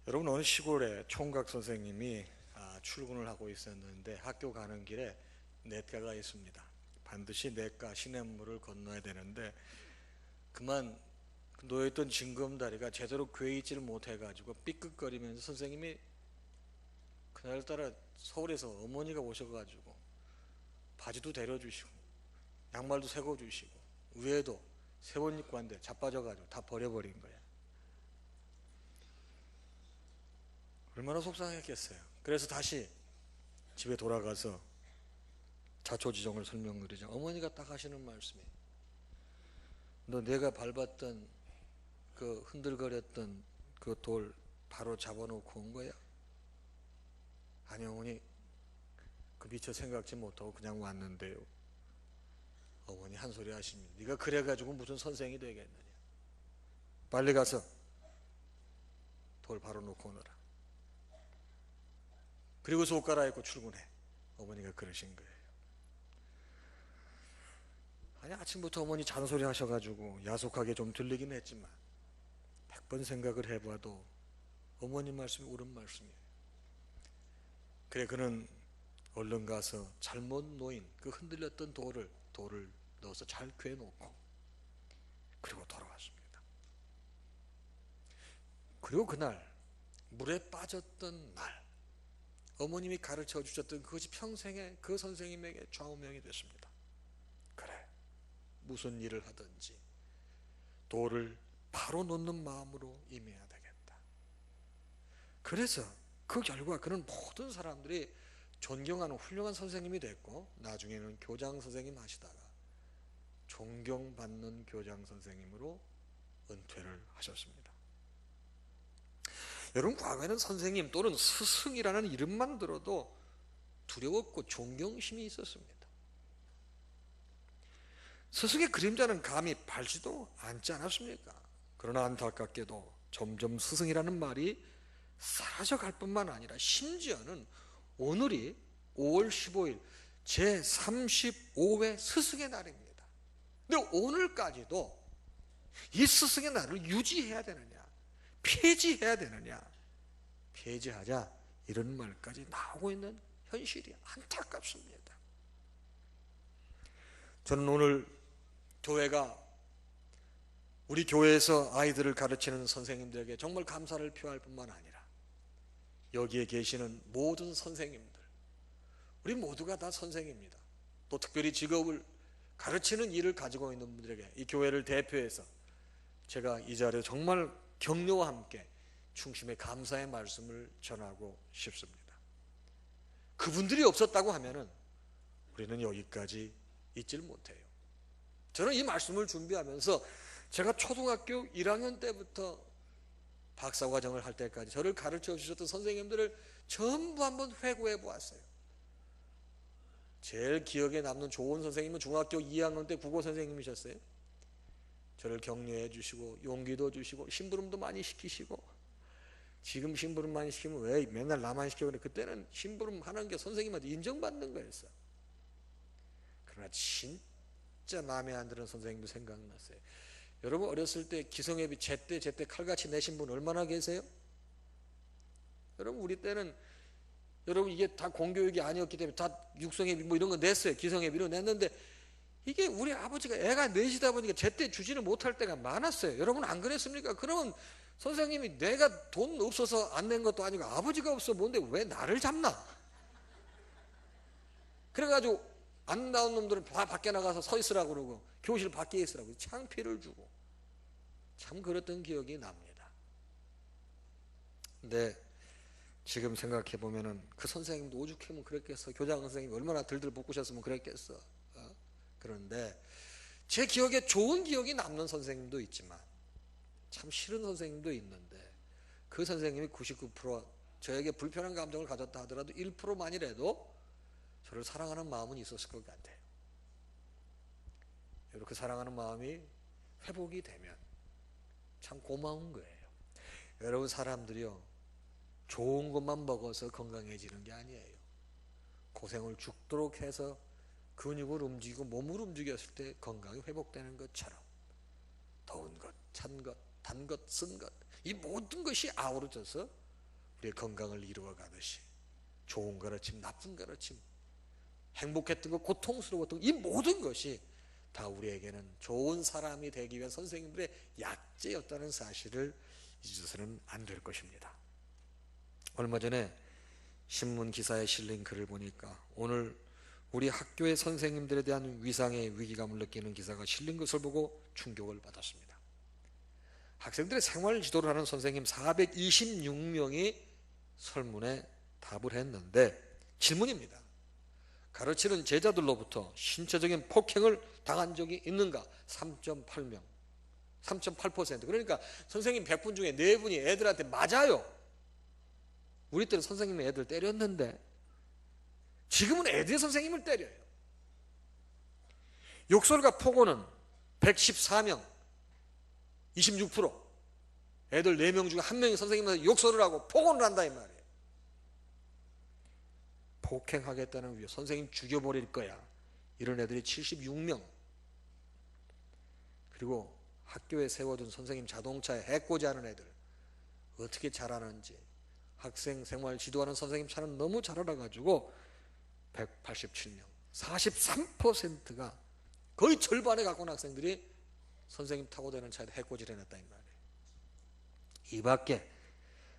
여러분, 어느 시골에 총각 선생님이 출근을 하고 있었는데 학교 가는 길에 냇가가 있습니다. 반드시 냇가 시냇물을 건너야 되는데 그만 놓여있던 징검다리가 제대로 괴이지를 못해가지고 삐끗거리면서 선생님이 그날따라 서울에서 어머니가 오셔가지고 바지도 데려주시고 양말도 새겨주시고 위에도 새 옷 입고 왔는데 자빠져가지고 다 버려버린 거야. 얼마나 속상했겠어요. 그래서 다시 집에 돌아가서 자초지종을 설명드리죠. 어머니가 딱 하시는 말씀이, 너 내가 밟았던 그 흔들거렸던 그 돌 바로 잡아놓고 온 거야? 아니 어머니, 그 미처 생각지 못하고 그냥 왔는데요. 어머니 한 소리 하십니다. 네가 그래가지고 무슨 선생이 되겠느냐. 빨리 가서 돌 바로 놓고 오너라. 그리고서 옷 갈아입고 출근해. 어머니가 그러신 거예요. 아니 아침부터 어머니 잔소리 하셔가지고 야속하게 좀 들리긴 했지만 100번 생각을 해봐도 어머니 말씀이 옳은 말씀이에요. 그래, 그는 얼른 가서 잘못 놓인 그 흔들렸던 돌을 넣어서 잘 괴놓고 그리고 돌아왔습니다. 그리고 그날 물에 빠졌던 날 어머님이 가르쳐 주셨던 그것이 평생에 그 선생님에게 좌우명이 됐습니다. 그래, 무슨 일을 하든지 돌을 바로 놓는 마음으로 임해야 되겠다. 그래서 그 결과 그는 모든 사람들이 존경하는 훌륭한 선생님이 됐고 나중에는 교장 선생님 하시다가 존경받는 교장 선생님으로 은퇴를 하셨습니다. 여러분, 과거에는 선생님 또는 스승이라는 이름만 들어도 두려웠고 존경심이 있었습니다. 스승의 그림자는 감히 밟지도 않지 않았습니까? 그러나 안타깝게도 점점 스승이라는 말이 사라져갈 뿐만 아니라 심지어는 오늘이 5월 15일 제35회 스승의 날입니다. 근데 오늘까지도 이 스승의 날을 유지해야 되느냐, 폐지해야 되느냐, 폐지하자 이런 말까지 나오고 있는 현실이 안타깝습니다. 저는 오늘 교회가 우리 교회에서 아이들을 가르치는 선생님들에게 정말 감사를 표할 뿐만 아니라 여기에 계시는 모든 선생님들, 우리 모두가 다 선생입니다. 또 특별히 직업을 가르치는 일을 가지고 있는 분들에게 이 교회를 대표해서 제가 이 자리에 정말 격려와 함께 충심의 감사의 말씀을 전하고 싶습니다. 그분들이 없었다고 하면은 우리는 여기까지 있질 못해요. 저는 이 말씀을 준비하면서 제가 초등학교 1학년 때부터 박사과정을 할 때까지 저를 가르쳐 주셨던 선생님들을 전부 한번 회고해 보았어요. 제일 기억에 남는 좋은 선생님은 중학교 2학년 때 국어 선생님이셨어요. 저를 격려해 주시고 용기도 주시고 심부름도 많이 시키시고, 지금 심부름 많이 시키면 왜 맨날 나만 시켜 그래. 그때는 심부름 하는 게 선생님한테 인정받는 거였어. 그러나 진짜 마음에 안 드는 선생님도 생각났어요. 여러분, 어렸을 때 기성예비 제때 칼같이 내신 분 얼마나 계세요? 여러분, 우리 때는 여러분 이게 다 공교육이 아니었기 때문에 다 육성예비 뭐 이런 거 냈어요. 기성예비로 냈는데 이게 우리 아버지가 애가 넷이다 보니까 제때 주지를 못할 때가 많았어요. 여러분 안 그랬습니까? 그러면 선생님이 내가 돈 없어서 안 낸 것도 아니고 아버지가 없어 뭔데 왜 나를 잡나? 그래가지고 안 나온 놈들은 다 밖에 나가서 서 있으라고 그러고 교실 밖에 있으라고 창피를 주고 참 그랬던 기억이 납니다. 근데 지금 생각해 보면은 그 선생님도 오죽하면 그랬겠어. 교장 선생님이 얼마나 들들 볶으셨으면 그랬겠어. 그런데 제 기억에 좋은 기억이 남는 선생님도 있지만 참 싫은 선생님도 있는데 그 선생님이 99% 저에게 불편한 감정을 가졌다 하더라도 1%만이라도 저를 사랑하는 마음은 있었을 것 같아요. 이렇게 사랑하는 마음이 회복이 되면 참 고마운 거예요. 여러분, 사람들이요 좋은 것만 먹어서 건강해지는 게 아니에요. 고생을 죽도록 해서 근육을 움직이고 몸을 움직였을 때 건강이 회복되는 것처럼 더운 것, 찬 것, 단 것, 쓴 것, 이 모든 것이 아우러져서 우리의 건강을 이루어가듯이 좋은 가르침, 나쁜 가르침, 행복했던 것, 고통스러웠던 것, 이 모든 것이 다 우리에게는 좋은 사람이 되기 위한 선생님들의 약재였다는 사실을 잊어서는 안 될 것입니다. 얼마 전에 신문 기사에 실린 글을 보니까 오늘 우리 학교의 선생님들에 대한 위상의 위기감을 느끼는 기사가 실린 것을 보고 충격을 받았습니다. 학생들의 생활 지도를 하는 선생님 426명이 설문에 답을 했는데 질문입니다. 가르치는 제자들로부터 신체적인 폭행을 당한 적이 있는가? 3.8명, 3.8%. 그러니까 선생님 100분 중에 4분이 애들한테 맞아요. 우리 때는 선생님이 애들 때렸는데 지금은 애들이 선생님을 때려요. 욕설과 폭언은 114명, 26%. 애들 4명 중에 1명이 선생님한테 욕설을 하고 폭언을 한다 이 말이에요. 폭행하겠다는 위협, 선생님 죽여버릴 거야, 이런 애들이 76명. 그리고 학교에 세워둔 선생님 자동차에 해코지 하는 애들 어떻게 잘하는지, 학생 생활 지도하는 선생님 차는 너무 잘 알아가지고 187명, 43%가 거의 절반에 가까운 학생들이 선생님 타고 다니는 차에 해코지를 해놨다 이 말이에요. 이 밖에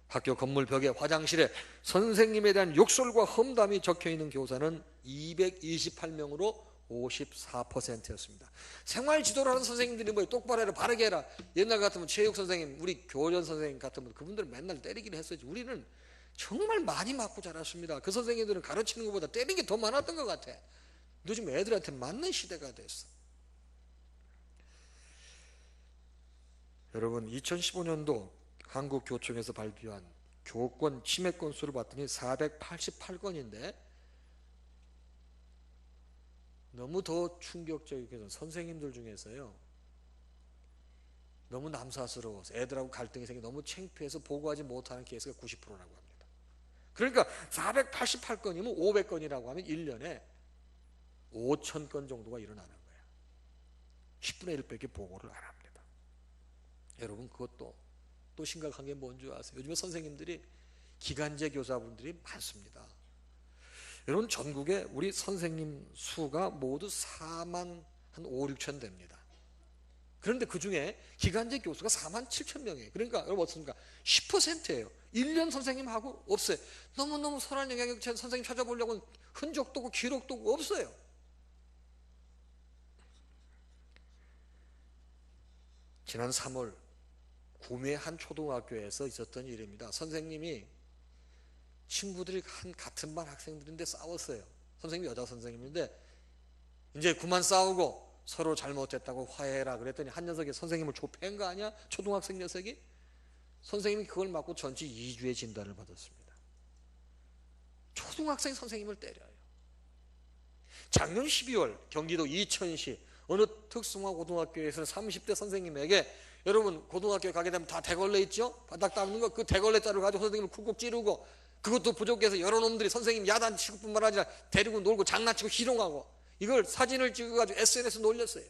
학교 건물 벽에, 화장실에 선생님에 대한 욕설과 험담이 적혀있는 교사는 228명으로 54%였습니다. 생활 지도를 하는 선생님들이 뭐예요? 똑바로 해라, 바르게 해라. 옛날 같으면 체육 선생님, 우리 교련 선생님 같으면 그분들 맨날 때리긴 했었지. 우리는 정말 많이 맞고 자랐습니다. 그 선생님들은 가르치는 것보다 때리는 게 더 많았던 것 같아. 요즘 애들한테 맞는 시대가 됐어. 여러분, 2015년도 한국교총에서 발표한 교권 침해 건수를 봤더니 488건인데 너무 더 충격적인 것은 선생님들 중에서요, 너무 남사스러워서 애들하고 갈등이 생겨 너무 창피해서 보고하지 못하는 케이스가 90%라고 합니다. 그러니까 488건이면 500건이라고 하면 1년에 5,000건 정도가 일어나는 거예요. 10분의 1밖에 보고를 안 합니다. 여러분, 그것도 또 심각한 게 뭔지 아세요? 요즘에 선생님들이 기간제 교사분들이 많습니다. 여러분, 전국에 우리 선생님 수가 모두 4만 한 5, 6천 됩니다. 그런데 그 중에 기간제 교수가 4만 7천 명이에요. 그러니까 여러분 어떻습니까? 10%예요. 1년 선생님하고 없어요. 너무너무 선한 영향력 선생님 찾아보려고 흔적도 없고 기록도 없어요. 지난 3월 구미 한 초등학교에서 있었던 일입니다. 선생님이 친구들이 한 같은 반 학생들인데 싸웠어요. 선생님이 여자 선생님인데 이제 그만 싸우고 서로 잘못했다고 화해해라 그랬더니 한 녀석이 선생님을 조패한 거 아니야? 초등학생 녀석이? 선생님이 그걸 맞고 전치 2주의 진단을 받았습니다. 초등학생 선생님을 때려요. 작년 12월 경기도 이천시 어느 특성화 고등학교에서는 30대 선생님에게, 여러분 고등학교 가게 되면 다 대걸레 있죠? 바닥 닦는 거, 그 대걸레 자루 가지고 선생님을 쿡쿡 찌르고, 그것도 부족해서 여러 놈들이 선생님 야단치고 뿐만 아니라 데리고 놀고 장난치고 희롱하고, 이걸 사진을 찍어가지고 SNS에 올렸어요.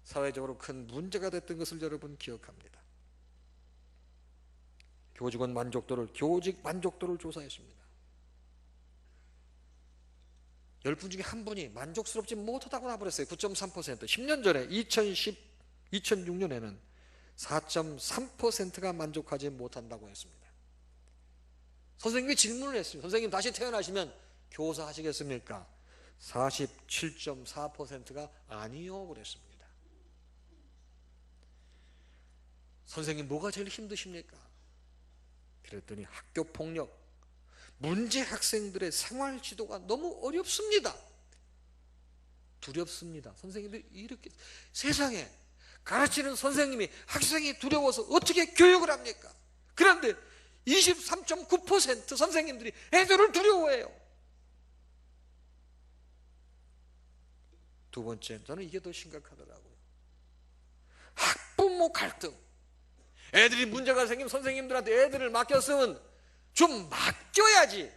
사회적으로 큰 문제가 됐던 것을 여러분 기억합니다. 교직 만족도를 조사했습니다. 10분 중에 한 분이 만족스럽지 못하다고 나버렸어요. 9.3%. 10년 전에 2006년에는 4.3%가 만족하지 못한다고 했습니다. 선생님이 질문을 했습니다. 선생님 다시 태어나시면 교사 하시겠습니까? 47.4%가 아니요 그랬습니다. 선생님 뭐가 제일 힘드십니까? 그랬더니 학교폭력, 문제 학생들의 생활 지도가 너무 어렵습니다. 두렵습니다. 선생님들이 이렇게, 세상에 가르치는 선생님이 학생이 두려워서 어떻게 교육을 합니까? 그런데 23.9% 선생님들이 애들을 두려워해요. 두 번째, 저는 이게 더 심각하더라고요. 학부모 갈등. 애들이 문제가 생기면 선생님들한테 애들을 맡겼으면 좀 맡겨야지.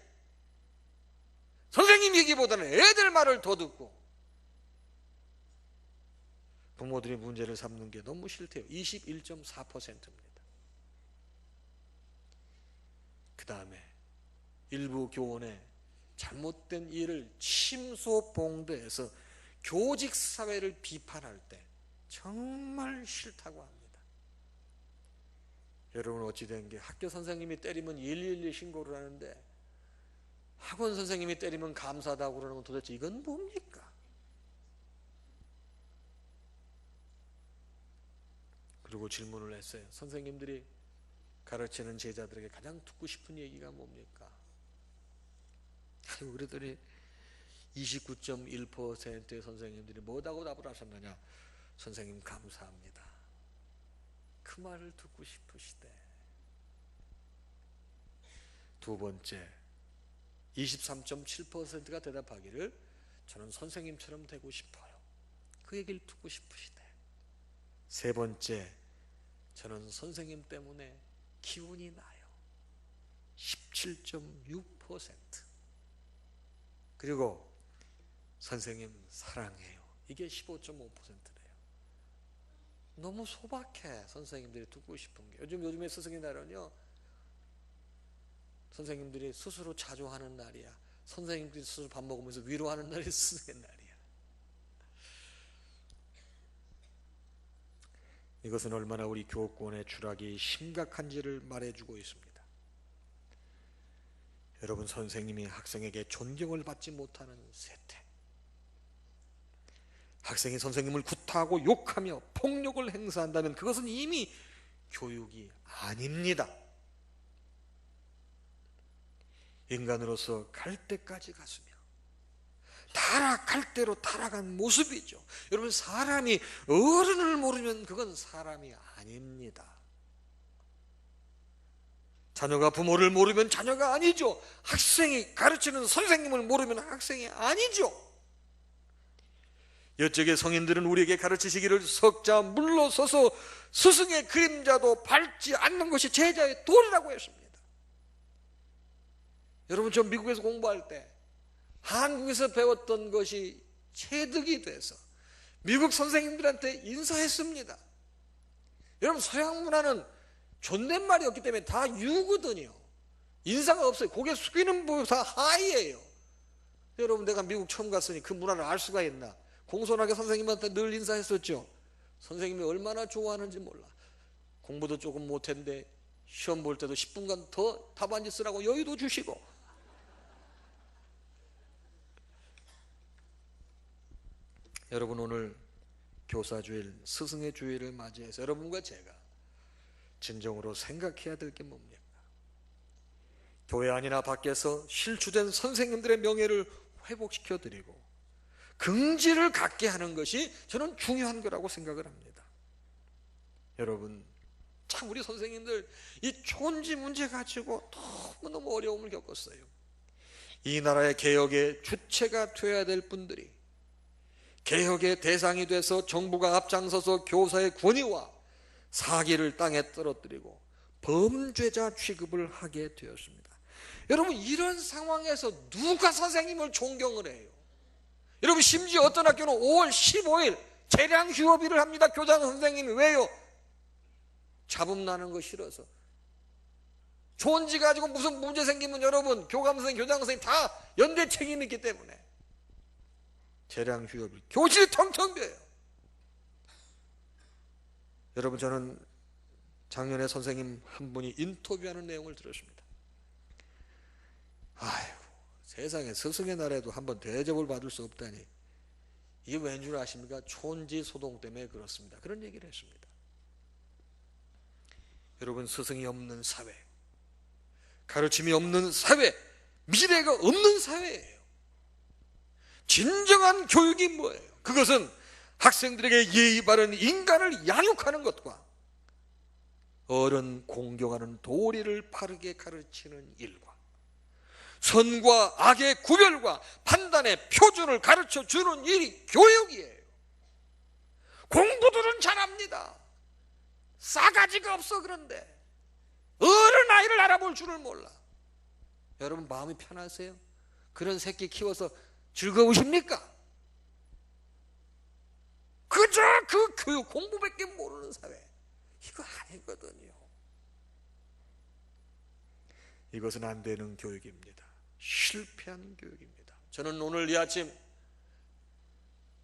선생님 얘기보다는 애들 말을 더 듣고. 부모들이 문제를 삼는 게 너무 싫대요. 21.4%입니다. 그 다음에 일부 교원의 잘못된 일을 침소봉대해서 교직사회를 비판할 때 정말 싫다고 합니다. 여러분, 어찌된 게 학교 선생님이 때리면 112 신고를 하는데 학원 선생님이 때리면 감사하다고 그러는 건 도대체 이건 뭡니까? 그리고 질문을 했어요. 선생님들이 가르치는 제자들에게 가장 듣고 싶은 얘기가 뭡니까? 그랬더니 29.1%의 선생님들이 뭐라고 답을 하셨느냐? 선생님 감사합니다. 그 말을 듣고 싶으시대. 두 번째, 23.7%가 대답하기를 저는 선생님처럼 되고 싶어요. 그 얘기를 듣고 싶으시대. 세 번째, 저는 선생님 때문에 기운이 나요. 17.6%. 그리고 선생님 사랑해요. 이게 15.5%래요. 너무 소박해. 선생님들이 듣고 싶은 게. 요즘에 스승의 날은요, 선생님들이 스스로 자주 하는 날이야. 선생님들이 스스로 밥 먹으면서 위로하는 날이 스승의 날이야. 이것은 얼마나 우리 교권의 추락이 심각한지를 말해주고 있습니다. 여러분, 선생님이 학생에게 존경을 받지 못하는 세태, 학생이 선생님을 구타하고 욕하며 폭력을 행사한다면 그것은 이미 교육이 아닙니다. 인간으로서 갈 때까지 갔으며 타락할 대로 타락한 모습이죠. 여러분, 사람이 어른을 모르면 그건 사람이 아닙니다. 자녀가 부모를 모르면 자녀가 아니죠. 학생이 가르치는 선생님을 모르면 학생이 아니죠. 여쪽의 성인들은 우리에게 가르치시기를 석자 물러서서 스승의 그림자도 밟지 않는 것이 제자의 도리라고 했습니다. 여러분, 저 미국에서 공부할 때 한국에서 배웠던 것이 체득이 돼서 미국 선생님들한테 인사했습니다. 여러분, 서양 문화는 존댓말이 없기 때문에 다 유거든요. 인사가 없어요. 고개 숙이는 부 다 하이예요. 여러분, 내가 미국 처음 갔으니 그 문화를 알 수가 있나? 공손하게 선생님한테 늘 인사했었죠. 선생님이 얼마나 좋아하는지 몰라. 공부도 조금 못했는데 시험 볼 때도 10분간 더 답안지 쓰라고 여유도 주시고. 여러분, 오늘 교사주일, 스승의 주일을 맞이해서 여러분과 제가 진정으로 생각해야 될 게 뭡니까? 교회 안이나 밖에서 실추된 선생님들의 명예를 회복시켜드리고 긍지를 갖게 하는 것이 저는 중요한 거라고 생각을 합니다. 여러분, 참 우리 선생님들 이 촌지 문제 가지고 너무너무 어려움을 겪었어요. 이 나라의 개혁의 주체가 되어야 될 분들이 개혁의 대상이 돼서 정부가 앞장서서 교사의 권위와 사기를 땅에 떨어뜨리고 범죄자 취급을 하게 되었습니다. 여러분, 이런 상황에서 누가 선생님을 존경을 해요? 여러분, 심지어 어떤 학교는 5월 15일 재량 휴업일을 합니다. 교장 선생님이. 왜요? 잡음 나는 거 싫어서. 촌지 가지고 무슨 문제 생기면 여러분, 교감 선생님, 교장 선생님 다 연대 책임이 있기 때문에 재량 휴업일, 교실이 텅텅 비어요. 여러분, 저는 작년에 선생님 한 분이 인터뷰하는 내용을 들었습니다. 아이고, 세상에 스승의 날에도 한번 대접을 받을 수 없다니. 이게 왠 줄 아십니까? 촌지 소동 때문에 그렇습니다. 그런 얘기를 했습니다. 여러분, 스승이 없는 사회, 가르침이 없는 사회, 미래가 없는 사회예요. 진정한 교육이 뭐예요? 그것은 학생들에게 예의 바른 인간을 양육하는 것과 어른 공경하는 도리를 바르게 가르치는 일과 선과 악의 구별과 판단의 표준을 가르쳐 주는 일이 교육이에요. 공부들은 잘합니다. 싸가지가 없어. 그런데 어른 아이를 알아볼 줄을 몰라. 여러분, 마음이 편하세요? 그런 새끼 키워서 즐거우십니까? 그저 그 교육 공부밖에 모르는 사회, 이거 아니거든요. 이것은 안 되는 교육입니다. 실패한 교육입니다. 저는 오늘 이 아침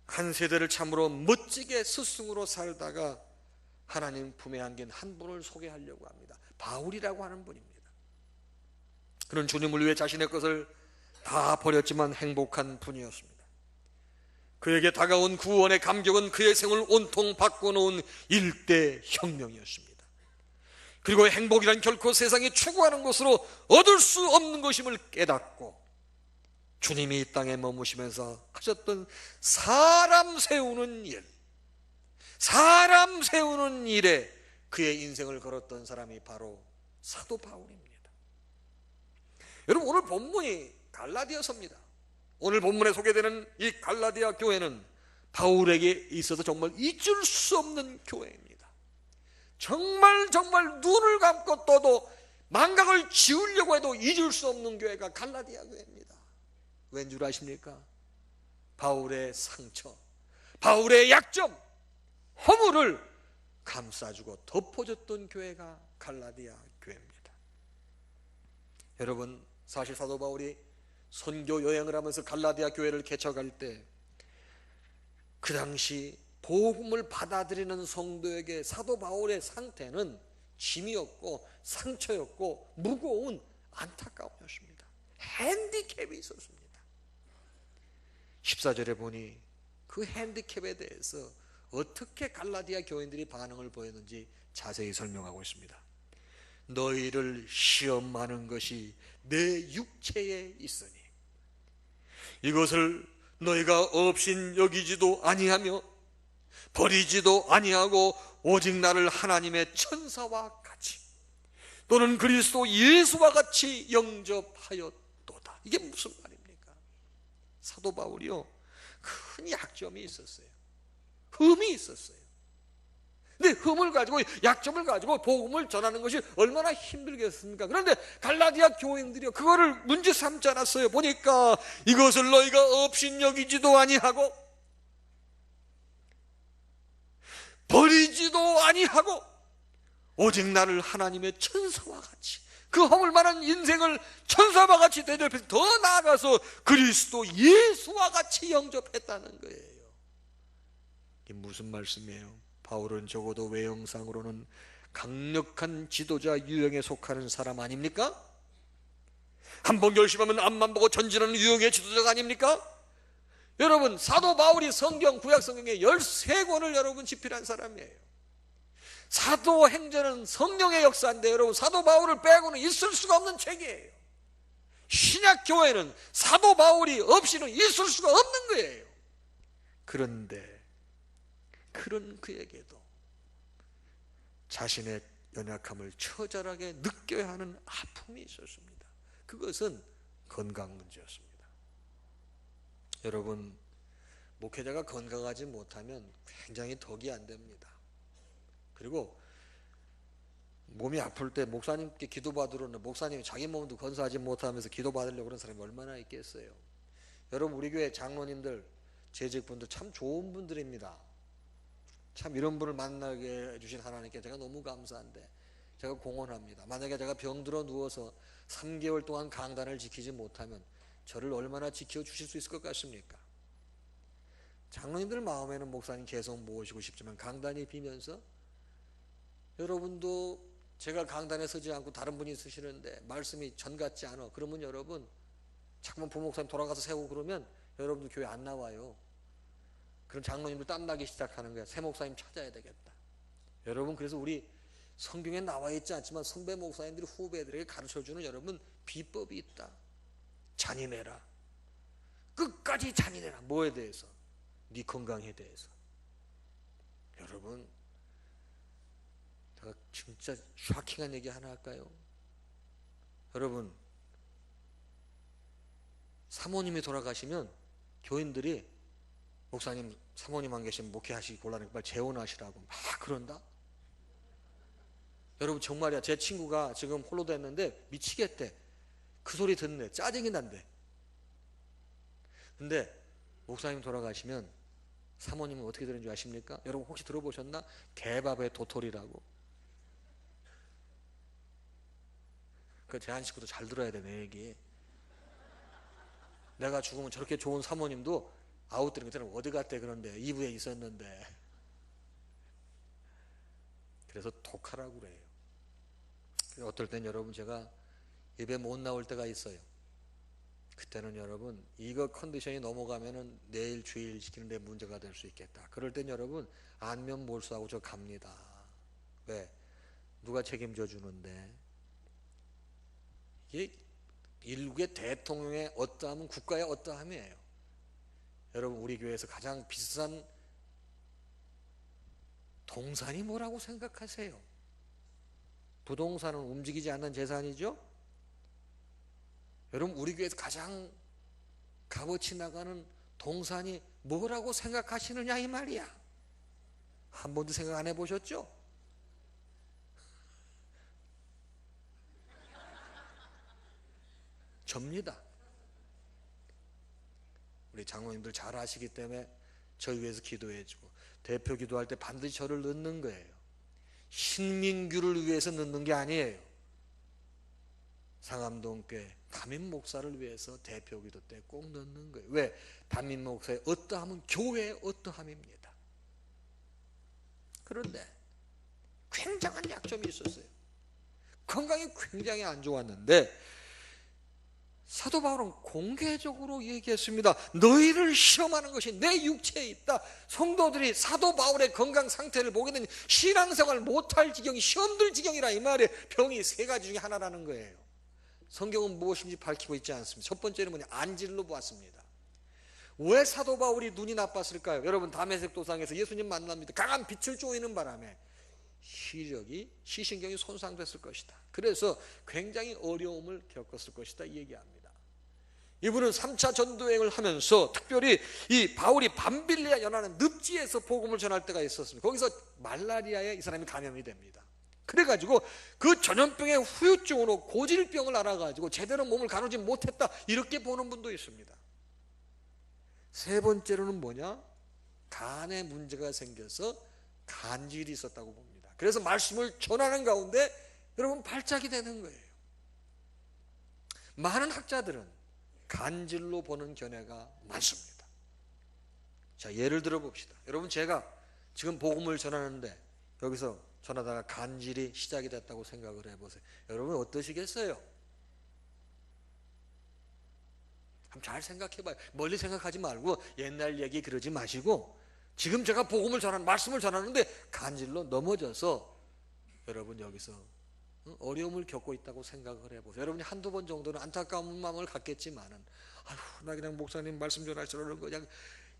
한 세대를 참으로 멋지게 스승으로 살다가 하나님 품에 안긴 한 분을 소개하려고 합니다. 바울이라고 하는 분입니다. 그는 주님을 위해 자신의 것을 다 버렸지만 행복한 분이었습니다. 그에게 다가온 구원의 감격은 그의 생을 온통 바꿔놓은 일대 혁명이었습니다. 그리고 행복이란 결코 세상이 추구하는 것으로 얻을 수 없는 것임을 깨닫고 주님이 이 땅에 머무시면서 하셨던 사람 세우는 일에 그의 인생을 걸었던 사람이 바로 사도 바울입니다. 여러분, 오늘 본문이 갈라디아서입니다. 오늘 본문에 소개되는 이 갈라디아 교회는 바울에게 있어서 정말 잊을 수 없는 교회입니다. 정말 눈을 감고 떠도 망각을 지우려고 해도 잊을 수 없는 교회가 갈라디아 교회입니다. 왠 줄 아십니까? 바울의 상처, 바울의 약점, 허물을 감싸주고 덮어줬던 교회가 갈라디아 교회입니다. 여러분, 사실 사도 바울이 선교 여행을 하면서 갈라디아 교회를 개척할 때 그 당시 복음을 받아들이는 성도에게 사도 바울의 상태는 짐이었고 상처였고 무거운 안타까움이었습니다. 핸디캡이 있었습니다. 14절에 보니 그 핸디캡에 대해서 어떻게 갈라디아 교인들이 반응을 보였는지 자세히 설명하고 있습니다. 너희를 시험하는 것이 내 육체에 있으니 이것을 너희가 없인 여기지도 아니하며 버리지도 아니하고 오직 나를 하나님의 천사와 같이 또는 그리스도 예수와 같이 영접하였도다. 이게 무슨 말입니까? 사도 바울이요, 큰 약점이 있었어요. 흠이 있었어요. 근데 흠을 가지고, 약점을 가지고 복음을 전하는 것이 얼마나 힘들겠습니까? 그런데 갈라디아 교인들이요, 그거를 문제 삼지 않았어요. 보니까 이것을 너희가 없인 여기지도 아니하고 버리지도 아니하고 오직 나를 하나님의 천사와 같이, 그 허물 많은 인생을 천사와 같이 대접해서 더 나아가서 그리스도 예수와 같이 영접했다는 거예요. 이게 무슨 말씀이에요? 바울은 적어도 외형상으로는 강력한 지도자 유형에 속하는 사람 아닙니까? 한번 결심하면 앞만 보고 전진하는 유형의 지도자가 아닙니까? 여러분, 사도 바울이 성경, 구약 성경에 13권을 여러분 집필한 사람이에요. 사도행전은 성령의 역사인데 여러분, 사도 바울을 빼고는 있을 수가 없는 책이에요. 신약교회는 사도 바울이 없이는 있을 수가 없는 거예요. 그런데 그런 그에게도 자신의 연약함을 처절하게 느껴야 하는 아픔이 있었습니다. 그것은 건강 문제였습니다. 여러분, 목회자가 건강하지 못하면 굉장히 덕이 안 됩니다. 그리고 몸이 아플 때 목사님께 기도받으러는 목사님이 자기 몸도 건사하지 못하면서 기도받으려고 그런 사람이 얼마나 있겠어요. 여러분, 우리 교회 장로님들, 재직분들 참 좋은 분들입니다. 참 이런 분을 만나게 해주신 하나님께 제가 너무 감사한데 제가 공언합니다. 만약에 제가 병들어 누워서 3개월 동안 강단을 지키지 못하면 저를 얼마나 지켜주실 수 있을 것 같습니까? 장로님들 마음에는 목사님 계속 모시고 싶지만 강단이 비면서 여러분도 제가 강단에 서지 않고 다른 분이 쓰시는데 말씀이 전 같지 않아. 그러면 여러분 자꾸만 부목사님 돌아가서 세우고 그러면 여러분도 교회 안 나와요. 그럼 장로님들 땀나기 시작하는 거야. 새 목사님 찾아야 되겠다. 여러분, 그래서 우리 성경에 나와 있지 않지만 선배 목사님들이 후배들에게 가르쳐주는 여러분 비법이 있다. 잔인해라. 끝까지 잔인해라. 뭐에 대해서? 네 건강에 대해서. 여러분, 제가 진짜 쇼킹한 얘기 하나 할까요? 여러분, 사모님이 돌아가시면 교인들이 목사님 사모님 안 계시면 목회하시기 곤란하니까 빨리 재혼하시라고 막 그런다? 여러분 정말이야. 제 친구가 지금 홀로 됐는데 미치겠대. 그 소리 듣네. 짜증이 난대. 근데 목사님 돌아가시면 사모님은 어떻게 되는 줄 아십니까? 여러분 혹시 들어보셨나? 개밥의 도토리라고. 그 제 한 식구도 잘 들어야 돼, 내 얘기. 내가 죽으면 저렇게 좋은 사모님도 아웃되는 것처럼 어디 갔대 그런데 이부에 있었는데. 그래서 독하라고 그래요. 어떨 땐 여러분 제가 예배 못 나올 때가 있어요. 그때는 여러분 이거 컨디션이 넘어가면은 내일 주일 지키는데 문제가 될 수 있겠다. 그럴 땐 여러분 안면 몰수하고 저 갑니다. 왜? 누가 책임져 주는데. 이게 일국의 대통령의 어떠함은 국가의 어떠함이에요. 여러분 우리 교회에서 가장 비싼 동산이 뭐라고 생각하세요? 부동산은 움직이지 않는 재산이죠? 여러분 우리 교회에서 가장 값어치 나가는 동산이 뭐라고 생각하시느냐 이 말이야. 한 번도 생각 안 해보셨죠? 접니다. 우리 장로님들 잘 아시기 때문에 저희 위해서 기도해주고 대표 기도할 때 반드시 저를 넣는 거예요. 신민규를 위해서 넣는 게 아니에요. 상암동교회 담임 목사를 위해서 대표 기도 때 꼭 넣는 거예요. 왜? 담임 목사의 어떠함은 교회의 어떠함입니다. 그런데 굉장한 약점이 있었어요. 건강이 굉장히 안 좋았는데 사도 바울은 공개적으로 얘기했습니다. 너희를 시험하는 것이 내 육체에 있다. 성도들이 사도 바울의 건강 상태를 보게 되니 신앙생활 못할 지경이 시험들 지경이라 이 말이에요. 병이 세 가지 중에 하나라는 거예요. 성경은 무엇인지 밝히고 있지 않습니다. 첫 번째는 뭐냐? 안질로 보았습니다. 왜 사도 바울이 눈이 나빴을까요? 여러분 다메섹 도상에서 예수님 만납니다. 강한 빛을 쬐이는 바람에 시신경이 손상됐을 것이다. 그래서 굉장히 어려움을 겪었을 것이다 얘기합니다. 이분은 3차 전도여행을 하면서 특별히 이 바울이 밤빌리아 연하는 늪지에서 복음을 전할 때가 있었습니다. 거기서 말라리아에 이 사람이 감염이 됩니다. 그래가지고 그 전염병의 후유증으로 고질병을 알아가지고 제대로 몸을 가누지 못했다 이렇게 보는 분도 있습니다. 세 번째로는 뭐냐? 간에 문제가 생겨서 간질이 있었다고 봅니다. 그래서 말씀을 전하는 가운데 여러분 발작이 되는 거예요. 많은 학자들은 간질로 보는 견해가 많습니다. 자, 예를 들어 봅시다. 여러분 제가 지금 복음을 전하는데 여기서 전하다가 간질이 시작이 됐다고 생각을 해보세요. 여러분 어떠시겠어요? 한번 잘 생각해봐요. 멀리 생각하지 말고 옛날 얘기 그러지 마시고 지금 제가 복음을 말씀을 전하는데 간질로 넘어져서 여러분 여기서 어려움을 겪고 있다고 생각을 해보세요. 여러분이 한두 번 정도는 안타까운 마음을 갖겠지만은 아휴 나 그냥 목사님 말씀 전할 줄 아는 거 그냥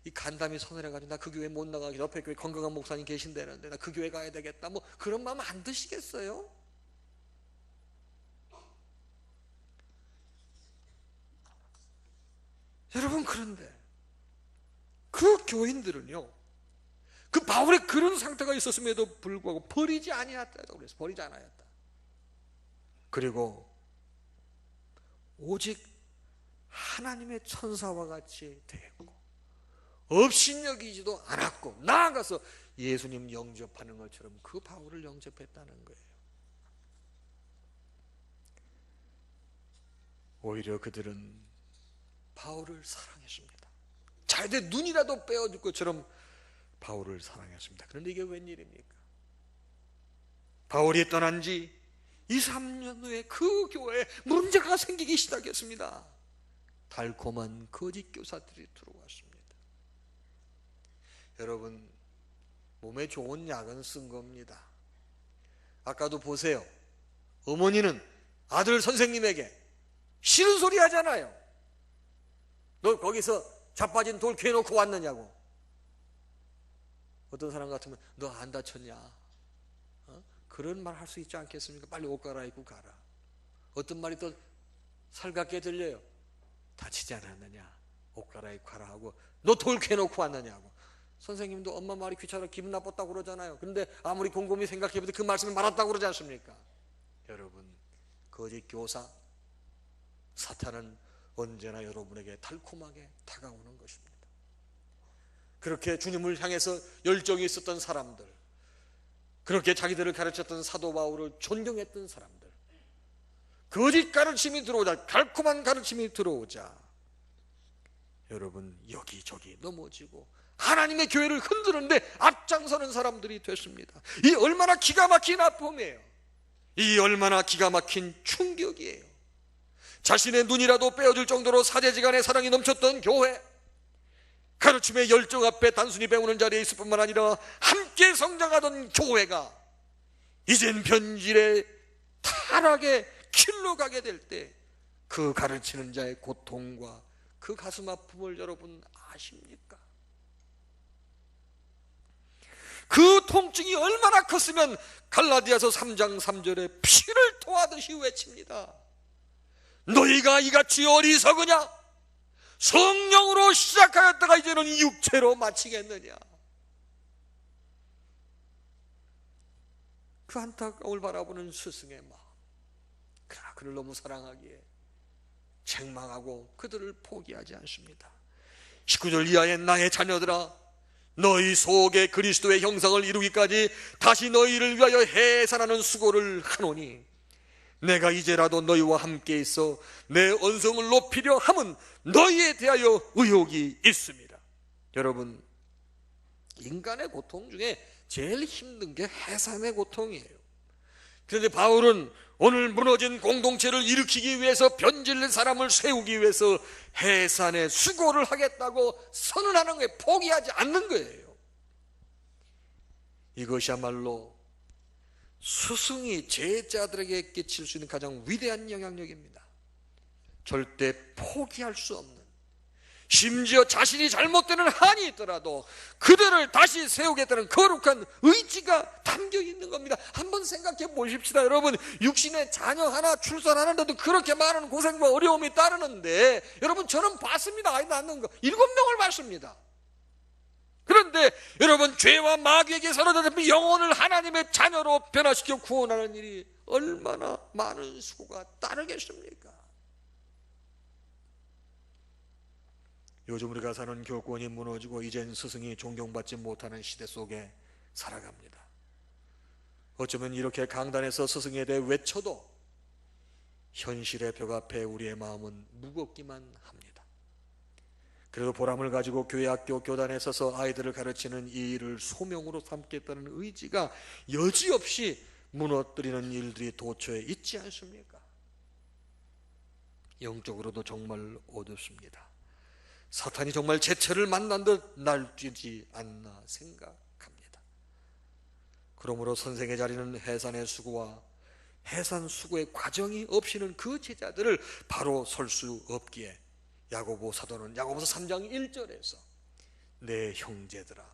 이 간담이 서늘해가지고 나 그 교회 못 나가기 옆에 교회 건강한 목사님 계신다는데 나 그 교회 가야 되겠다 뭐 그런 마음 안 드시겠어요? 여러분 그런데 그 교인들은요 그 바울의 그런 상태가 있었음에도 불구하고 버리지 아니하였다고 그래서 버리지 않았다. 그리고 오직 하나님의 천사와 같이 되었고 업신여기지도 않았고 나아가서 예수님 영접하는 것처럼 그 바울을 영접했다는 거예요. 오히려 그들은 바울을 사랑했습니다. 자기들 눈이라도 빼어줄 것처럼 바울을 사랑했습니다. 그런데 이게 웬일입니까? 바울이 떠난 지 2, 3년 후에 그 교회에 문제가 생기기 시작했습니다. 달콤한 거짓 교사들이 들어왔습니다. 여러분 몸에 좋은 약은 쓴 겁니다. 아까도 보세요. 어머니는 아들 선생님에게 싫은 소리 하잖아요. 너 거기서 자빠진 돌 괴놓고 왔느냐고. 어떤 사람 같으면 너 안 다쳤냐? 그런 말 할 수 있지 않겠습니까? 빨리 옷 갈아입고 가라. 어떤 말이 더 살갑게 들려요. 다치지 않았느냐? 옷 갈아입고 가라 하고 너 돌 캐놓고 왔느냐고. 선생님도 엄마 말이 귀찮아 기분 나빴다고 그러잖아요. 그런데 아무리 곰곰이 생각해봐도 그 말씀이 맞았다고 그러지 않습니까? 여러분 거짓 교사 사탄은 언제나 여러분에게 달콤하게 다가오는 것입니다. 그렇게 주님을 향해서 열정이 있었던 사람들, 그렇게 자기들을 가르쳤던 사도 바울을 존경했던 사람들, 거짓 가르침이 들어오자, 달콤한 가르침이 들어오자 여러분 여기저기 넘어지고 하나님의 교회를 흔드는데 앞장서는 사람들이 됐습니다. 이 얼마나 기가 막힌 아픔이에요. 이 얼마나 기가 막힌 충격이에요. 자신의 눈이라도 빼어줄 정도로 사제지간의 사랑이 넘쳤던 교회, 가르침의 열정 앞에 단순히 배우는 자리에 있을 뿐만 아니라 함께 성장하던 교회가 이젠 변질의 타락의 길로 가게 될 때 그 가르치는 자의 고통과 그 가슴 아픔을 여러분 아십니까? 그 통증이 얼마나 컸으면 갈라디아서 3장 3절에 피를 토하듯이 외칩니다. 너희가 이같이 어리석으냐? 성령으로 시작하였다가 이제는 육체로 마치겠느냐? 그 안타까움을 바라보는 스승의 마음, 그러나 그를 너무 사랑하기에 책망하고 그들을 포기하지 않습니다. 19절 이하의 나의 자녀들아, 너희 속에 그리스도의 형상을 이루기까지 다시 너희를 위하여 해산하는 수고를 하노니 내가 이제라도 너희와 함께 있어 내 언성을 높이려 함은 너희에 대하여 의욕이 있습니다. 여러분, 인간의 고통 중에 제일 힘든 게 해산의 고통이에요. 그런데 바울은 오늘 무너진 공동체를 일으키기 위해서 변질된 사람을 세우기 위해서 해산의 수고를 하겠다고 선언하는 거예요. 포기하지 않는 거예요. 이것이야말로 스승이 제자들에게 끼칠 수 있는 가장 위대한 영향력입니다. 절대 포기할 수 없는, 심지어 자신이 잘못되는 한이 있더라도 그들을 다시 세우겠다는 거룩한 의지가 담겨 있는 겁니다. 한번 생각해 보십시다. 여러분, 육신의 자녀 하나 출산하는데도 그렇게 많은 고생과 어려움이 따르는데, 여러분 저는 봤습니다. 아이 낳는 거 7명을 봤습니다. 그런데 여러분, 죄와 마귀에게 사로잡힌 영혼을 하나님의 자녀로 변화시켜 구원하는 일이 얼마나 많은 수고가 따르겠습니까? 요즘 우리가 사는 교권이 무너지고 이젠 스승이 존경받지 못하는 시대 속에 살아갑니다. 어쩌면 이렇게 강단에서 스승에 대해 외쳐도 현실의 벽 앞에 우리의 마음은 무겁기만 합니다. 그래도 보람을 가지고 교회, 학교, 교단에 서서 아이들을 가르치는 이 일을 소명으로 삼겠다는 의지가 여지없이 무너뜨리는 일들이 도처에 있지 않습니까? 영적으로도 정말 어둡습니다. 사탄이 정말 제철을 만난 듯 날뛰지 않나 생각합니다. 그러므로 선생의 자리는 해산의 수고와 해산 수고의 과정이 없이는 그 제자들을 바로 설 수 없기에 야고보 사도는 야고보서 3장 1절에서 내 형제들아,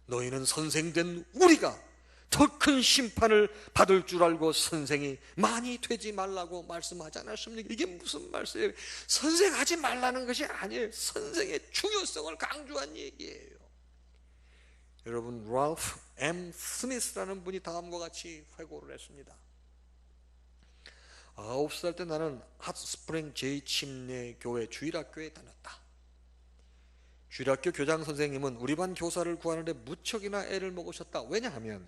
너희는 선생된 우리가 더 큰 심판을 받을 줄 알고 선생이 많이 되지 말라고 말씀하지 않았습니까? 이게 무슨 말씀이에요? 선생하지 말라는 것이 아니에요. 선생의 중요성을 강조한 얘기예요. 여러분, 랄프 M. 스미스라는 분이 다음과 같이 회고를 했습니다. 9살 때 나는 핫스프링 제2침례교회 주일학교에 다녔다. 주일학교 교장 선생님은 우리 반 교사를 구하는데 무척이나 애를 먹으셨다. 왜냐하면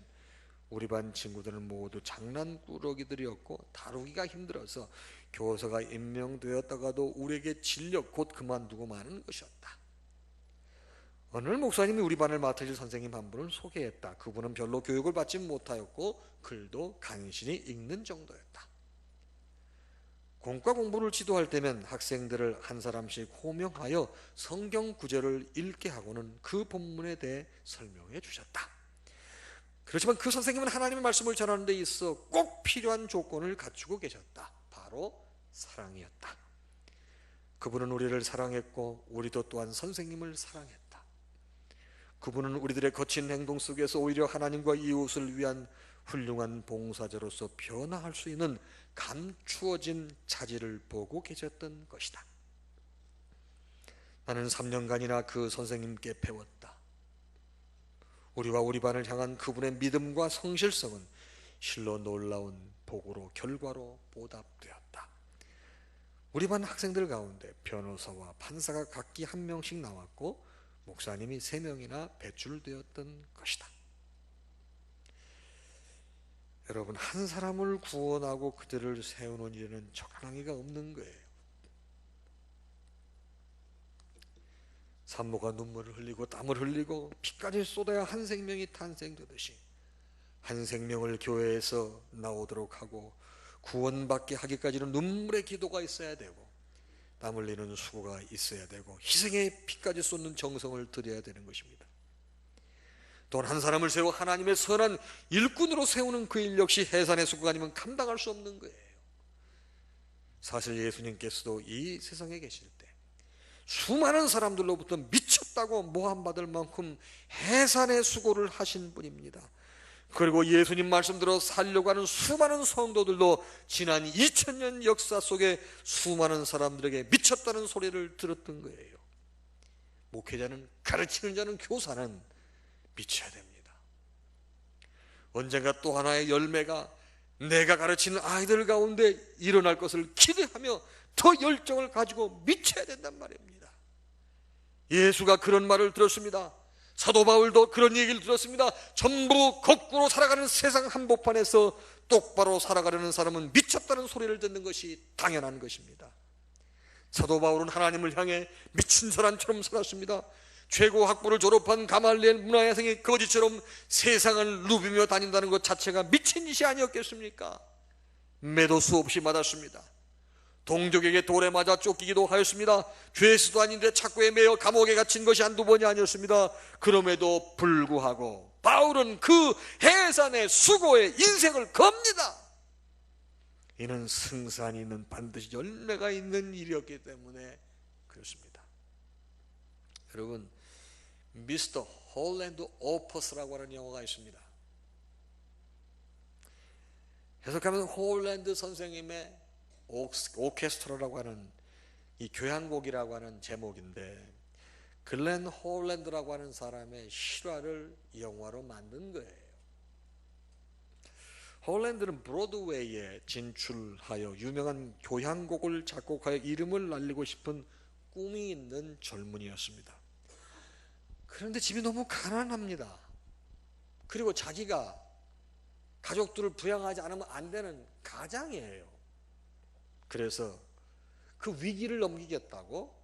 우리 반 친구들은 모두 장난꾸러기들이었고 다루기가 힘들어서 교사가 임명되었다가도 우리에게 진력 곧 그만두고 마는 것이었다. 어느 날 목사님이 우리 반을 맡으실 선생님 한 분을 소개했다. 그분은 별로 교육을 받지 못하였고 글도 간신히 읽는 정도였다. 공과 공부를 지도할 때면 학생들을 한 사람씩 호명하여 성경 구절을 읽게 하고는 그 본문에 대해 설명해 주셨다. 그렇지만 그 선생님은 하나님의 말씀을 전하는 데 있어 꼭 필요한 조건을 갖추고 계셨다. 바로 사랑이었다. 그분은 우리를 사랑했고 우리도 또한 선생님을 사랑했다. 그분은 우리들의 거친 행동 속에서 오히려 하나님과 이웃을 위한 훌륭한 봉사자로서 변화할 수 있는 감추어진 자질을 보고 계셨던 것이다. 나는 3년간이나 그 선생님께 배웠다. 우리와 우리 반을 향한 그분의 믿음과 성실성은 실로 놀라운 복으로 결과로 보답되었다. 우리 반 학생들 가운데 변호사와 판사가 각기 한 명씩 나왔고 목사님이 3명이나 배출되었던 것이다. 여러분, 한 사람을 구원하고 그들을 세우는 일에는 적당히가 없는 거예요. 산모가 눈물을 흘리고 땀을 흘리고 피까지 쏟아야 한 생명이 탄생되듯이 한 생명을 교회에서 나오도록 하고 구원받게 하기까지는 눈물의 기도가 있어야 되고 땀 흘리는 수고가 있어야 되고 희생의 피까지 쏟는 정성을 들여야 되는 것입니다. 또한 한 사람을 세워 하나님의 선한 일꾼으로 세우는 그 일 역시 해산의 수고가 아니면 감당할 수 없는 거예요. 사실 예수님께서도 이 세상에 계실 때 수많은 사람들로부터 미쳤다고 모함받을 만큼 해산의 수고를 하신 분입니다. 그리고 예수님 말씀대로 살려고 하는 수많은 성도들도 지난 2000년 역사 속에 수많은 사람들에게 미쳤다는 소리를 들었던 거예요. 목회자는, 가르치는 자는, 교사는 미쳐야 됩니다. 언젠가 또 하나의 열매가 내가 가르치는 아이들 가운데 일어날 것을 기대하며 더 열정을 가지고 미쳐야 된단 말입니다. 예수가 그런 말을 들었습니다. 사도 바울도 그런 얘기를 들었습니다. 전부 거꾸로 살아가는 세상 한복판에서 똑바로 살아가려는 사람은 미쳤다는 소리를 듣는 것이 당연한 것입니다. 사도 바울은 하나님을 향해 미친 사람처럼 살았습니다. 최고 학부를 졸업한 가말리엘 문화회생의 거지처럼 세상을 누비며 다닌다는 것 자체가 미친 짓이 아니었겠습니까? 매도 수없이 맞았습니다. 동족에게 돌에 맞아 쫓기기도 하였습니다. 죄수도 아닌데 착고에 매여 감옥에 갇힌 것이 한두 번이 아니었습니다. 그럼에도 불구하고 바울은 그 해산의 수고의 인생을 겁니다. 이는 승산이 있는, 반드시 열매가 있는 일이었기 때문에 그렇습니다. 여러분, 미스터 홀랜드 오퍼스라고 하는 영화가 있습니다. 해석하면 홀랜드 선생님의 오케스트라라고 하는 이 교향곡이라고 하는 제목인데, 글렌 홀랜드라고 하는 사람의 실화를 영화로 만든 거예요. 홀랜드는 브로드웨이에 진출하여 유명한 교향곡을 작곡하여 이름을 날리고 싶은 꿈이 있는 젊은이였습니다. 그런데 집이 너무 가난합니다. 그리고 자기가 가족들을 부양하지 않으면 안 되는 가장이에요. 그래서 그 위기를 넘기겠다고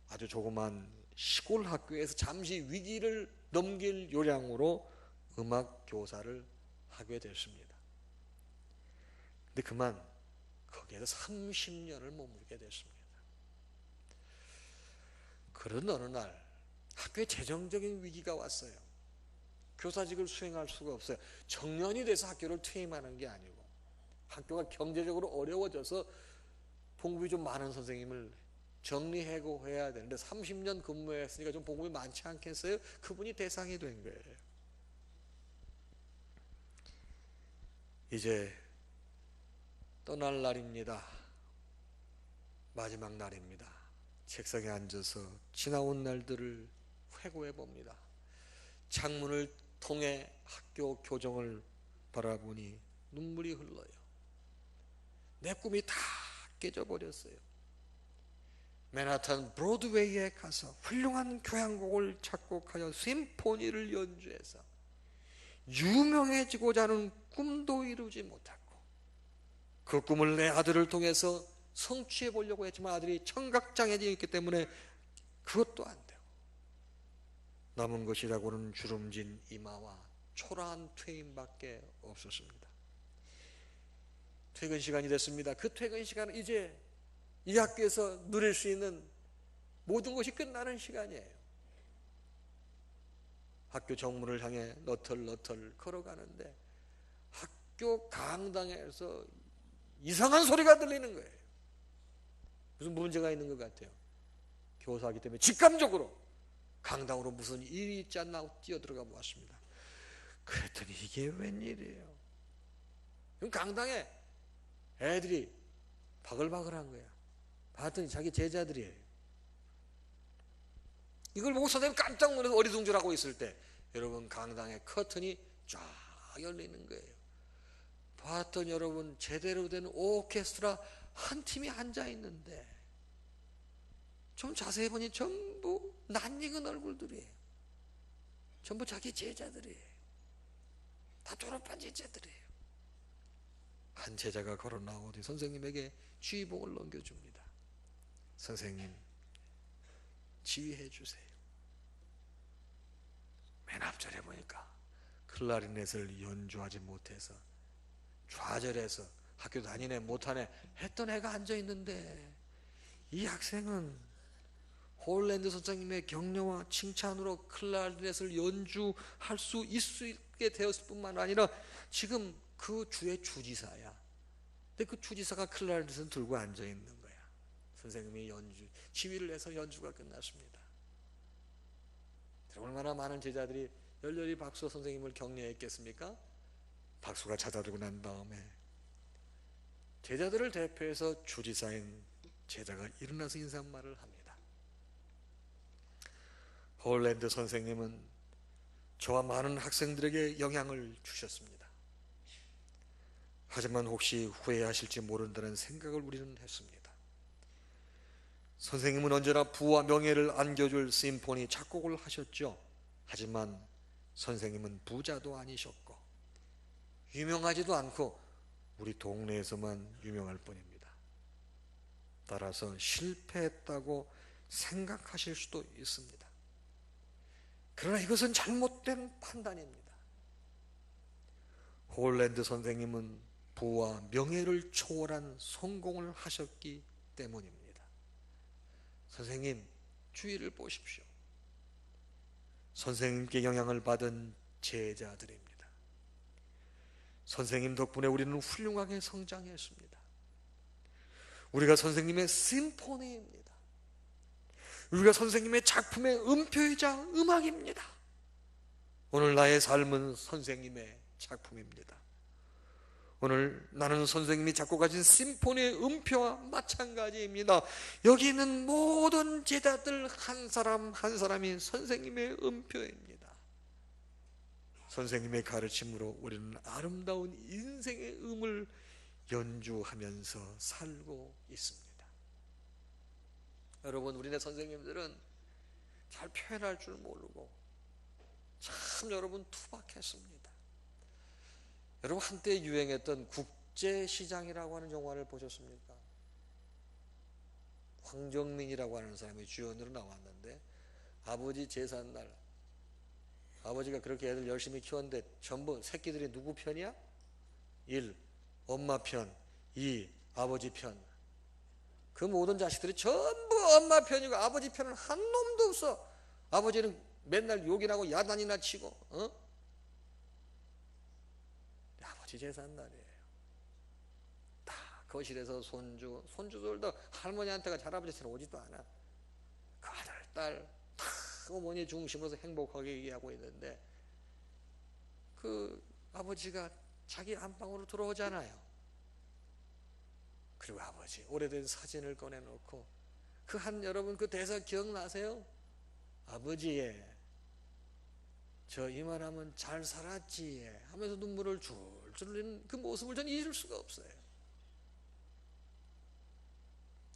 아주 조그만 시골 학교에서 잠시 위기를 넘길 요량으로 음악 교사를 하게 됐습니다. 근데 그만 거기에서 30년을 머물게 됐습니다. 그런 어느 날 학교에 재정적인 위기가 왔어요. 교사직을 수행할 수가 없어요. 정년이 돼서 학교를 퇴임하는 게 아니고 학교가 경제적으로 어려워져서 봉급이 좀 많은 선생님을 정리하고 해야 되는데 30년 근무했으니까 좀 봉급이 많지 않겠어요? 그분이 대상이 된 거예요. 이제 떠날 날입니다. 마지막 날입니다. 책상에 앉아서 지나온 날들을 회고해 봅니다. 창문을 통해 학교 교정을 바라보니 눈물이 흘러요. 내 꿈이 다 깨져버렸어요. 맨하탄 브로드웨이에 가서 훌륭한 교향곡을 작곡하여 심포니를 연주해서 유명해지고자 하는 꿈도 이루지 못하고 그 꿈을 내 아들을 통해서 성취해 보려고 했지만 아들이 청각장애증이 있기 때문에 그것도 안 되고 남은 것이라고는 주름진 이마와 초라한 퇴임밖에 없었습니다. 퇴근 시간이 됐습니다. 그 퇴근 시간은 이제 이 학교에서 누릴 수 있는 모든 것이 끝나는 시간이에요. 학교 정문을 향해 너털너털 걸어가는데 학교 강당에서 이상한 소리가 들리는 거예요. 무슨 문제가 있는 것 같아요. 교사이기 때문에 직감적으로 강당으로 무슨 일이 있지 않나 하고 뛰어들어가 보았습니다. 그랬더니 이게 웬일이에요. 강당에 애들이 바글바글한 거야. 봤더니 자기 제자들이에요. 이걸 보고 선생님 깜짝 놀라서 어리둥절하고 있을 때 여러분 강당에 커튼이 쫙 열리는 거예요. 봤더니 여러분 제대로 된 오케스트라 한 팀이 앉아 있는데 좀 자세히 보니 전부 낯익은 얼굴들이에요. 전부 자기 제자들이에요. 다 졸업한 제자들이에요. 한 제자가 걸어 나오더니 선생님에게 지휘봉을 넘겨줍니다. 선생님, 지휘해 주세요. 맨 앞절에 보니까 클라리넷을 연주하지 못해서 좌절해서 학교 다니네 못하네 했던 애가 앉아있는데, 이 학생은 홀랜드 선생님의 격려와 칭찬으로 클라리넷을 연주할 수 있게 되었을 뿐만 아니라 지금 그 주의 주지사야. 근데 그 주지사가 클라리넷을 들고 앉아있는 거야. 선생님이 지휘를 해서 연주가 끝났습니다. 얼마나 많은 제자들이 열렬히 박수 선생님을 격려했겠습니까? 박수가 잦아들고 난 다음에 제자들을 대표해서 주지사인 제자가 일어나서 인사말을 합니다. 홀랜드 선생님은 저와 많은 학생들에게 영향을 주셨습니다. 하지만 혹시 후회하실지 모른다는 생각을 우리는 했습니다. 선생님은 언제나 부와 명예를 안겨줄 심포니 작곡을 하셨죠. 하지만 선생님은 부자도 아니셨고 유명하지도 않고 우리 동네에서만 유명할 뿐입니다. 따라서 실패했다고 생각하실 수도 있습니다. 그러나 이것은 잘못된 판단입니다. 홀랜드 선생님은 부와 명예를 초월한 성공을 하셨기 때문입니다. 선생님, 주의를 보십시오. 선생님께 영향을 받은 제자들입니다. 선생님 덕분에 우리는 훌륭하게 성장했습니다. 우리가 선생님의 심포니입니다. 우리가 선생님의 작품의 음표이자 음악입니다. 오늘 나의 삶은 선생님의 작품입니다. 오늘 나는 선생님이 작곡하신 심포니의 음표와 마찬가지입니다. 여기 있는 모든 제자들 한 사람 한 사람이 선생님의 음표입니다. 선생님의 가르침으로 우리는 아름다운 인생의 음을 연주하면서 살고 있습니다. 여러분, 우리네 선생님들은 잘 표현할 줄 모르고 참 여러분 투박했습니다. 여러분, 한때 유행했던 국제시장이라고 하는 영화를 보셨습니까? 황정민이라고 하는 사람이 주연으로 나왔는데, 아버지 제삿날 아버지가 그렇게 애들 열심히 키웠는데 전부 새끼들이 누구 편이야? 1. 엄마 편, 2. 아버지 편. 그 모든 자식들이 전부 엄마 편이고 아버지 편은 한 놈도 없어. 아버지는 맨날 욕이나고 야단이나 치고, 아버지 제삿날이에요. 다 거실에서 손주들도 할머니한테가 할아버지처럼 오지도 않아. 그 아들, 딸 다 어머니 중심으로서 행복하게 얘기하고 있는데, 그 아버지가 자기 안방으로 들어오잖아요. 그리고 아버지 오래된 사진을 꺼내놓고 여러분 그 대사 기억나세요? 아버지의 저 이만하면 잘 살았지 하면서 눈물을 줄줄 흘리는 그 모습을 전 잊을 수가 없어요.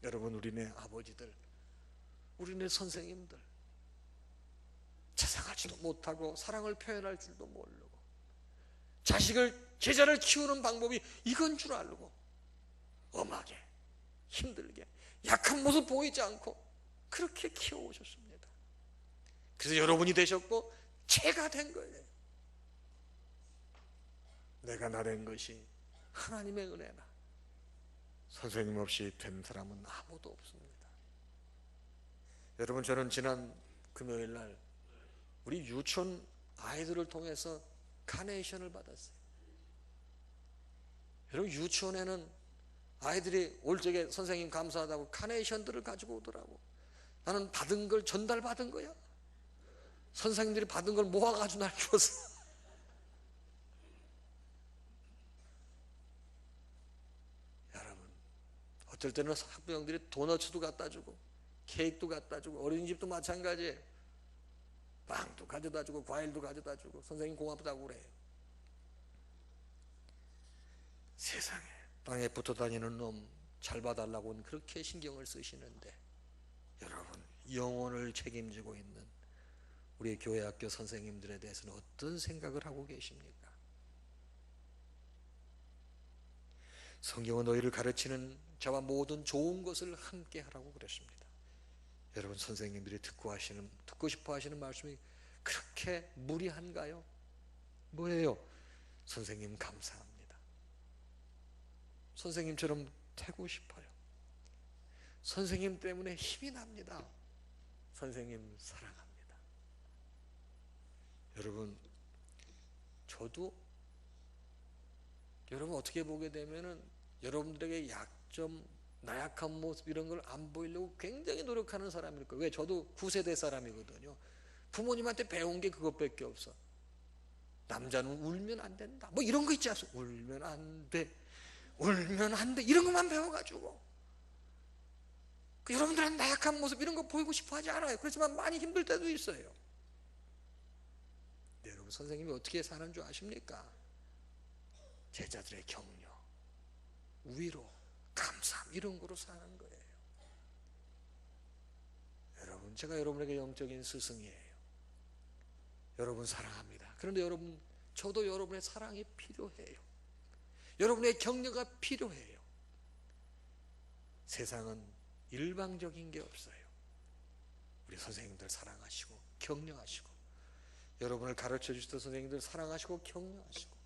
여러분, 우리네 아버지들, 우리네 선생님들 자상하지도 못하고 사랑을 표현할 줄도 모르고 제자를 키우는 방법이 이건 줄 알고 엄하게 힘들게 약한 모습 보이지 않고 그렇게 키워오셨습니다. 그래서 여러분이 되셨고 제가 된 거예요. 내가 나 된 것이 하나님의 은혜나 선생님 없이 된 사람은 아무도 없습니다. 여러분, 저는 지난 금요일 날 우리 유치원 아이들을 통해서 카네이션을 받았어요. 여러분, 유치원에는 아이들이 올 적에 선생님 감사하다고 카네이션들을 가지고 오더라고. 나는 받은 걸 전달받은 거야. 선생님들이 받은 걸 모아가지고 날 줬어. 여러분, 어쩔 때는 학부형들이 도너츠도 갖다 주고 케이크도 갖다 주고 어린이집도 마찬가지예요. 빵도 가져다 주고 과일도 가져다 주고 선생님 고맙다고 그래요. 세상에 땅에 붙어 다니는 놈 잘 봐달라고는 그렇게 신경을 쓰시는데, 여러분, 영혼을 책임지고 있는 우리 교회 학교 선생님들에 대해서는 어떤 생각을 하고 계십니까? 성경은 너희를 가르치는 자와 모든 좋은 것을 함께 하라고 그랬습니다. 여러분, 선생님들이 듣고 싶어 하시는 말씀이 그렇게 무리한가요? 뭐예요? 선생님 감사합니다. 선생님처럼 되고 싶어요. 선생님 때문에 힘이 납니다. 선생님 사랑합니다. 여러분, 저도 여러분 어떻게 보게 되면은 여러분들에게 약점, 나약한 모습 이런 걸 안 보이려고 굉장히 노력하는 사람일 거예요. 왜? 저도 9세대 사람이거든요. 부모님한테 배운 게 그것밖에 없어. 남자는 울면 안 된다, 뭐 이런 거 있지 않습니까? 울면 안 돼, 울면 안 돼, 이런 것만 배워가지고 여러분들은 나약한 모습 이런 거 보이고 싶어 하지 않아요. 그렇지만 많이 힘들 때도 있어요. 네, 여러분, 선생님이 어떻게 사는 줄 아십니까? 제자들의 격려, 위로, 감사함 이런 거로 사는 거예요. 여러분, 제가 여러분에게 영적인 스승이에요. 여러분 사랑합니다. 그런데 여러분, 저도 여러분의 사랑이 필요해요. 여러분의 격려가 필요해요. 세상은 일방적인 게 없어요. 우리 선생님들 사랑하시고 격려하시고, 여러분을 가르쳐 주시던 선생님들 사랑하시고 격려하시고,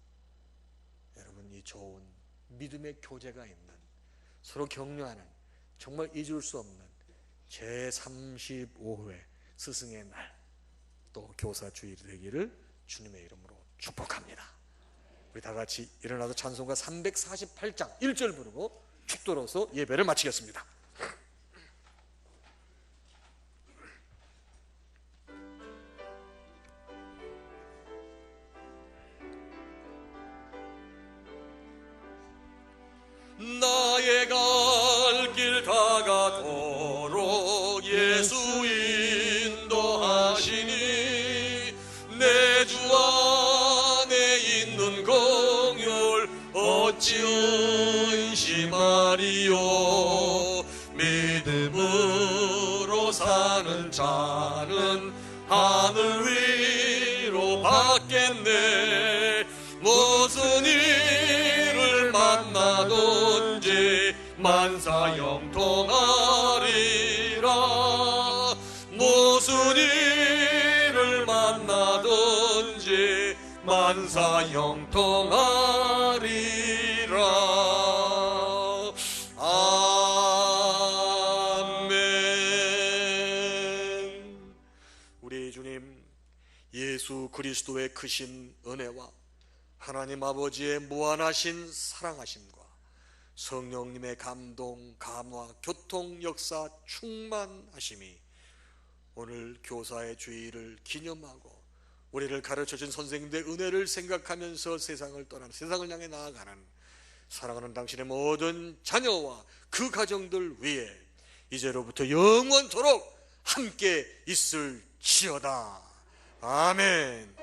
여러분 이 좋은 믿음의 교제가 있는, 서로 격려하는, 정말 잊을 수 없는 제35회 스승의 날, 또 교사 주일이 되기를 주님의 이름으로 축복합니다. 우리 다 같이 일어나서 찬송가 348장 1절 부르고 축도로서 예배를 마치겠습니다. 나의 갈 길 다가도록 예수 인도하시니, 내 주 안에 있는 공율 어찌 의심하리요. 믿음으로 사는 자는 하늘 위로 받겠네. 무슨 일을 만나든지 만사형통하리라. 무슨 일을 만나든지 만사형통하리라. 아멘. 우리 주님 예수 그리스도의 크신 은혜와 하나님 아버지의 무한하신 사랑하심과 성령님의 감동, 감화, 교통, 역사, 충만하심이 오늘 교사의 주일을 기념하고 우리를 가르쳐준 선생님들의 은혜를 생각하면서 세상을 떠나는, 세상을 향해 나아가는 사랑하는 당신의 모든 자녀와 그 가정들 위해 이제로부터 영원토록 함께 있을지어다. 아멘.